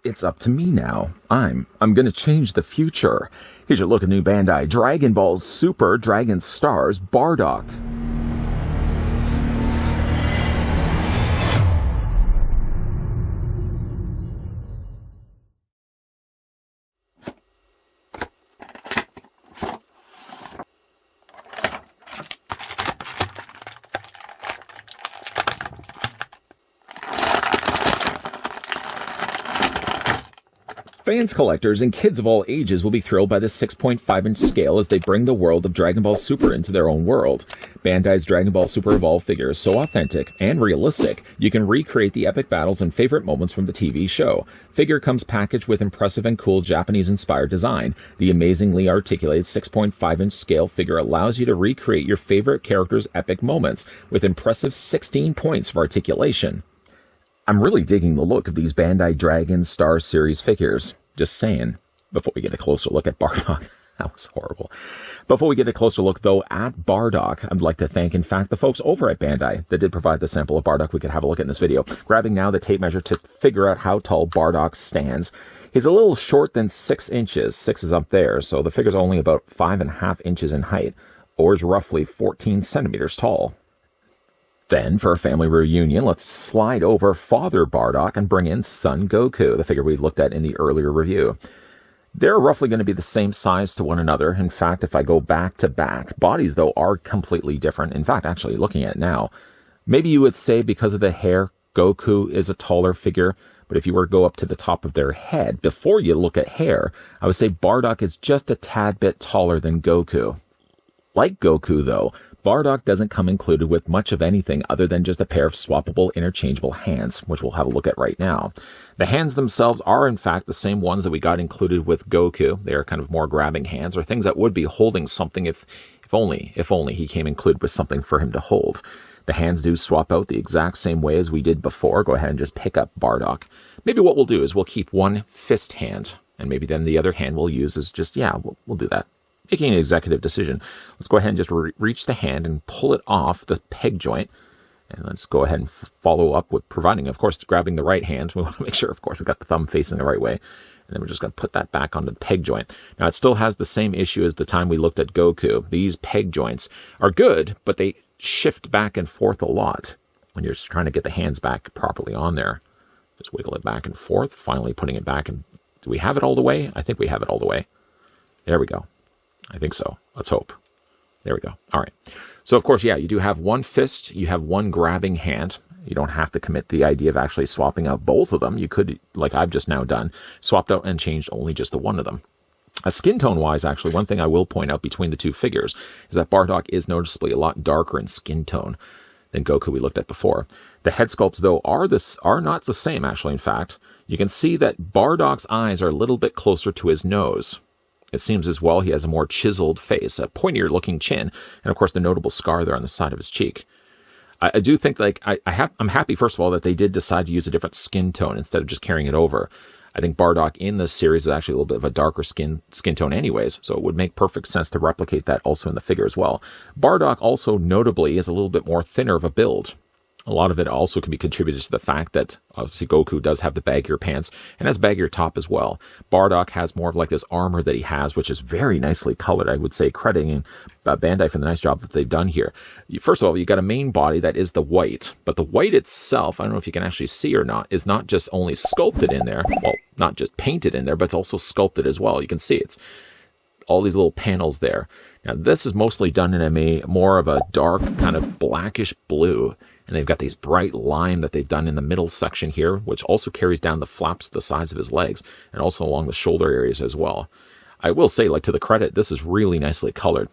It's up to me now. I'm gonna change the future. Here's your look at new Bandai Dragon Ball Super Dragon Stars Bardock. Fans, collectors, and kids of all ages will be thrilled by this 6.5-inch scale as they bring the world of Dragon Ball Super into their own world. Bandai's Dragon Ball Super Evolved figure is so authentic and realistic, you can recreate the epic battles and favorite moments from the TV show. Figure comes packaged with impressive and cool Japanese-inspired design. The amazingly articulated 6.5-inch scale figure allows you to recreate your favorite character's epic moments with impressive 16 points of articulation. I'm really digging the look of these Bandai Dragon Star Series figures. Just saying, before we get a closer look at Bardock. That was horrible. Before we get a closer look, though, at Bardock, I'd like to thank, in fact, the folks over at Bandai that did provide the sample of Bardock we could have a look at in this video. Grabbing now the tape measure to figure out how tall Bardock stands. He's a little short than 6 inches. 6 is up there, so the figure's only about 5.5 inches in height, or is roughly 14 centimeters tall. Then, for a family reunion, let's slide over Father Bardock and bring in Son Goku, the figure we looked at in the earlier review. They're roughly going to be the same size to one another. In fact, if I go back to back, bodies, though, are completely different. In fact, actually, looking at it now, maybe you would say because of the hair, Goku is a taller figure. But if you were to go up to the top of their head, before you look at hair, I would say Bardock is just a tad bit taller than Goku. Like Goku, though, Bardock doesn't come included with much of anything other than just a pair of swappable interchangeable hands, which we'll have a look at right now. The hands themselves are in fact the same ones that we got included with Goku. They are kind of more grabbing hands, or things that would be holding something if only he came included with something for him to hold. The hands do swap out the exact same way as we did before. Go ahead and just pick up Bardock. Maybe what we'll do is we'll keep one fist hand, and maybe then the other hand we'll use is just, we'll do that. Making an executive decision. Let's go ahead and just reach the hand and pull it off the peg joint. And let's go ahead and follow up with providing, of course, grabbing the right hand. We want to make sure, of course, we've got the thumb facing the right way. And then we're just going to put that back onto the peg joint. Now, it still has the same issue as the time we looked at Goku. These peg joints are good, but they shift back and forth a lot when you're just trying to get the hands back properly on there. Just wiggle it back and forth, finally putting it back. And do we have it all the way? I think we have it all the way. There we go. I think so. Let's hope. There we go. All right. So, of course, you do have one fist. You have one grabbing hand. You don't have to commit the idea of actually swapping out both of them. You could, like I've just now done, swapped out and changed only just the one of them. Skin tone-wise, actually, one thing I will point out between the two figures is that Bardock is noticeably a lot darker in skin tone than Goku we looked at before. The head sculpts, though, are not the same, actually. In fact, you can see that Bardock's eyes are a little bit closer to his nose. It seems as well he has a more chiseled face, a pointier-looking chin, and of course the notable scar there on the side of his cheek. I do think, I'm happy, first of all, that they did decide to use a different skin tone instead of just carrying it over. I think Bardock in this series is actually a little bit of a darker skin tone anyways, so it would make perfect sense to replicate that also in the figure as well. Bardock also notably is a little bit more thinner of a build. A lot of it also can be contributed to the fact that, obviously, Goku does have the baggier pants and has baggier top as well. Bardock has more of like this armor that he has, which is very nicely colored, I would say, crediting Bandai for the nice job that they've done here. First of all, you got a main body that is the white, but the white itself, I don't know if you can actually see or not, is not just only sculpted in there, well, not just painted in there, but it's also sculpted as well. You can see it's all these little panels there. Now, this is mostly done in a more of a dark kind of blackish blue. And they've got these bright lime that they've done in the middle section here, which also carries down the flaps to the sides of his legs and also along the shoulder areas as well. I will say, to the credit, this is really nicely colored.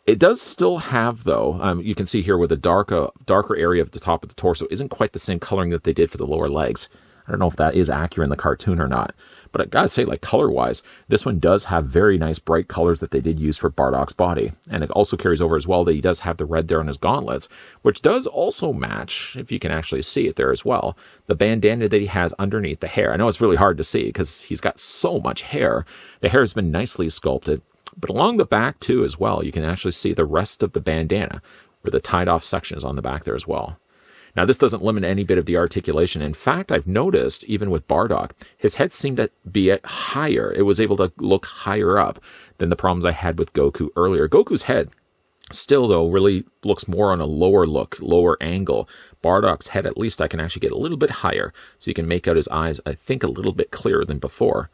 It does still have, though, you can see here where the darker area of the top of the torso isn't quite the same coloring that they did for the lower legs. I don't know if that is accurate in the cartoon or not. But I gotta say, color-wise, this one does have very nice bright colors that they did use for Bardock's body. And it also carries over as well that he does have the red there on his gauntlets, which does also match, if you can actually see it there as well, the bandana that he has underneath the hair. I know it's really hard to see because he's got so much hair. The hair has been nicely sculpted. But along the back, too, as well, you can actually see the rest of the bandana, where the tied-off section is on the back there as well. Now, this doesn't limit any bit of the articulation. In fact, I've noticed, even with Bardock, his head seemed to be at higher. It was able to look higher up than the problems I had with Goku earlier. Goku's head still, though, really looks more on a lower angle. Bardock's head, at least I can actually get a little bit higher, so you can make out his eyes, I think, a little bit clearer than before.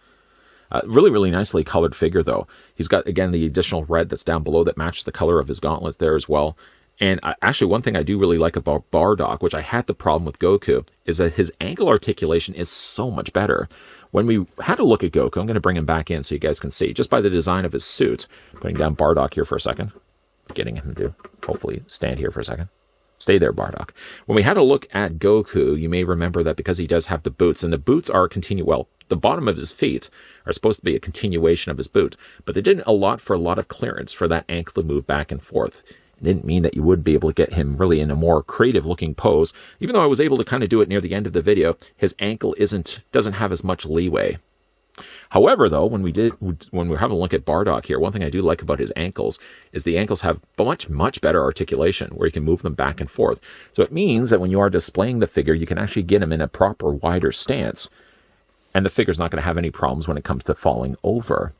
Really, really nicely colored figure, though. He's got, again, the additional red that's down below that matches the color of his gauntlets there as well. And actually, one thing I do really like about Bardock, which I had the problem with Goku, is that his ankle articulation is so much better. When we had a look at Goku, I'm going to bring him back in so you guys can see, just by the design of his suit. Putting down Bardock here for a second. Getting him to hopefully stand here for a second. Stay there, Bardock. When we had a look at Goku, you may remember that because he does have the boots, and the boots are well, the bottom of his feet are supposed to be a continuation of his boot, but they didn't allot for a lot of clearance for that ankle to move back and forth. It didn't mean that you would be able to get him really in a more creative looking pose. Even though I was able to kind of do it near the end of the video, his ankle doesn't have as much leeway. However, though, when we're having a look at Bardock here, one thing I do like about his ankles is the ankles have much better articulation, where you can move them back and forth. So it means that when you are displaying the figure, you can actually get him in a proper wider stance, and the figure's not going to have any problems when it comes to falling over.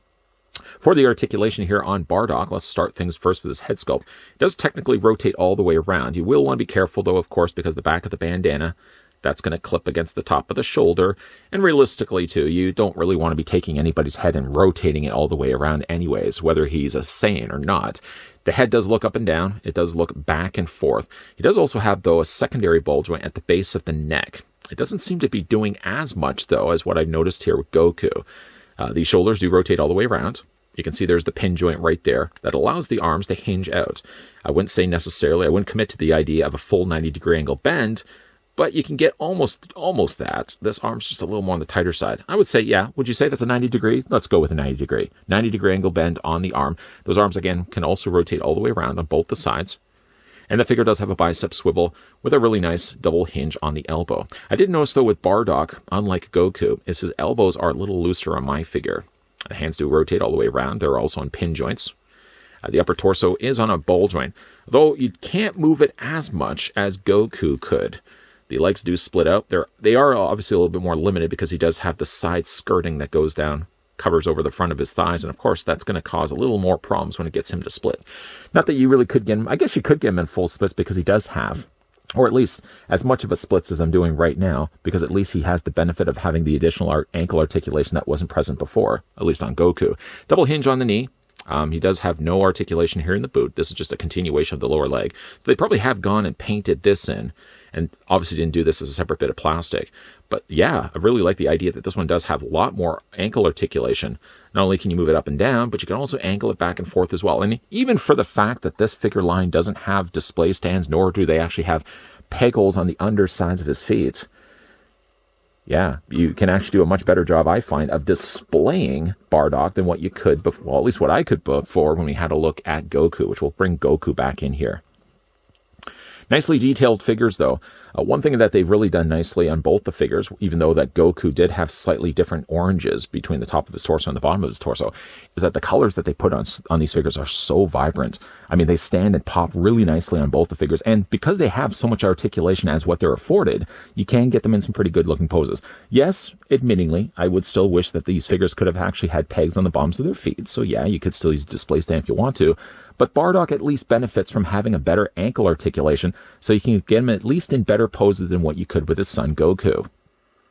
For the articulation here on Bardock, let's start things first with his head sculpt. It does technically rotate all the way around. You will want to be careful, though, of course, because the back of the bandana, that's going to clip against the top of the shoulder. And realistically, too, you don't really want to be taking anybody's head and rotating it all the way around anyways, whether he's a Saiyan or not. The head does look up and down. It does look back and forth. He does also have, though, a secondary ball joint at the base of the neck. It doesn't seem to be doing as much, though, as what I've noticed here with Goku. The shoulders do rotate all the way around. You can see there's the pin joint right there that allows the arms to hinge out. I wouldn't say necessarily, I wouldn't commit to the idea of a full 90-degree angle bend, but you can get almost that. This arm's just a little more on the tighter side. I would say, yeah, would you say that's a 90-degree? Let's go with a 90-degree. 90-degree angle bend on the arm. Those arms, again, can also rotate all the way around on both the sides. And the figure does have a bicep swivel with a really nice double hinge on the elbow. I did notice, though, with Bardock, unlike Goku, is his elbows are a little looser on my figure. The hands do rotate all the way around. They're also on pin joints. The upper torso is on a ball joint, though you can't move it as much as Goku could. The legs do split out. They are obviously a little bit more limited because he does have the side skirting that goes down, covers over the front of his thighs, and of course that's going to cause a little more problems when it gets him to split. Not that you really could get him, I guess you could get him in full splits because he does have, or at least as much of a splits as I'm doing right now, because at least he has the benefit of having the additional ankle articulation that wasn't present before, at least on Goku. Double hinge on the knee. He does have no articulation here in the boot. This is just a continuation of the lower leg. So they probably have gone and painted this in, and obviously didn't do this as a separate bit of plastic. But yeah, I really like the idea that this one does have a lot more ankle articulation. Not only can you move it up and down, but you can also angle it back and forth as well. And even for the fact that this figure line doesn't have display stands, nor do they actually have peg holes on the undersides of his feet, yeah, you can actually do a much better job, I find, of displaying Bardock than what you could before, well, at least what I could before when we had a look at Goku, which will bring Goku back in here. Nicely detailed figures, though. One thing that they've really done nicely on both the figures, even though that Goku did have slightly different oranges between the top of his torso and the bottom of his torso, is that the colors that they put on these figures are so vibrant. I mean, they stand and pop really nicely on both the figures, and because they have so much articulation as what they're afforded, you can get them in some pretty good looking poses. Yes, admittingly, I would still wish that these figures could have actually had pegs on the bottoms of their feet, so yeah, you could still use a display stand if you want to, but Bardock at least benefits from having a better ankle articulation, so you can get him at least in better poses than what you could with his son Goku.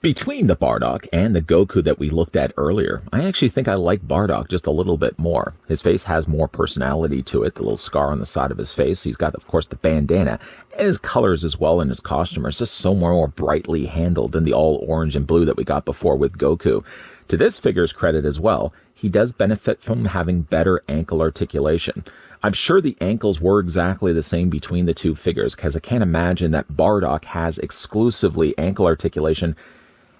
Between the Bardock and the Goku that we looked at earlier, I actually think I like Bardock just a little bit more. His face has more personality to it, the little scar on the side of his face. He's got, of course, the bandana, and his colors as well in his costume are just so more brightly handled than the all orange and blue that we got before with Goku. To this figure's credit as well, he does benefit from having better ankle articulation. I'm sure the ankles were exactly the same between the two figures, because I can't imagine that Bardock has exclusively ankle articulation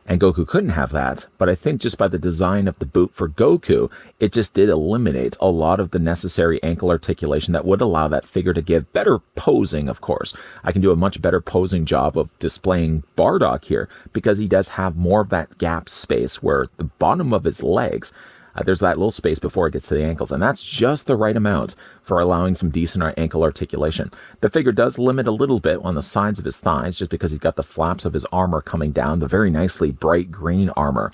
and Goku couldn't have that, but I think just by the design of the boot for Goku, it just did eliminate a lot of the necessary ankle articulation that would allow that figure to give better posing, of course. I can do a much better posing job of displaying Bardock here, because he does have more of that gap space where the bottom of his legs There's that little space before it gets to the ankles, and that's just the right amount for allowing some decent ankle articulation. The figure does limit a little bit on the sides of his thighs, just because he's got the flaps of his armor coming down, the very nicely bright green armor.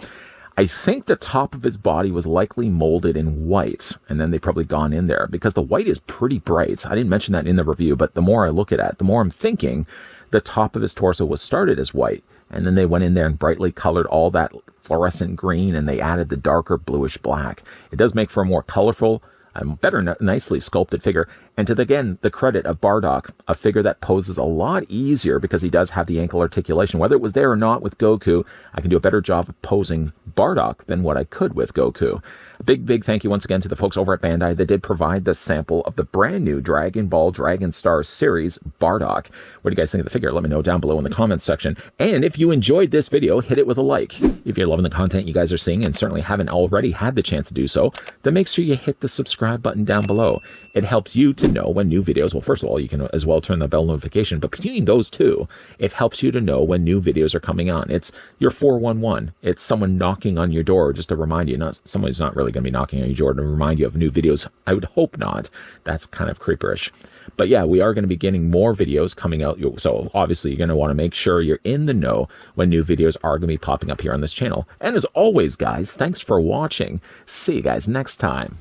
I think the top of his body was likely molded in white, and then they've probably gone in there, because the white is pretty bright. I didn't mention that in the review, but the more I look at it, the more I'm thinking the top of his torso was started as white, and then they went in there and brightly colored all that fluorescent green, and they added the darker bluish black. It does make for a more colorful, better, nicely sculpted figure. And to, again, the credit of Bardock, a figure that poses a lot easier because he does have the ankle articulation. Whether it was there or not with Goku, I can do a better job of posing Bardock than what I could with Goku. A big thank you once again to the folks over at Bandai that did provide the sample of the brand new Dragon Ball Dragon Star series, Bardock. What do you guys think of the figure? Let me know down below in the comments section. And if you enjoyed this video, hit it with a like. If you're loving the content you guys are seeing and certainly haven't already had the chance to do so, then make sure you hit the subscribe button down below. It helps you to know when new videos, well, first of all, you can as well turn the bell notification, but between those two, it helps you to know when new videos are coming on. It's your 411. It's someone knocking on your door just to remind you. Somebody's not really going to be knocking on your door to remind you of new videos. I would hope not. That's kind of creeperish. But yeah, we are going to be getting more videos coming out. So obviously you're going to want to make sure you're in the know when new videos are going to be popping up here on this channel. And as always, guys, thanks for watching. See you guys next time.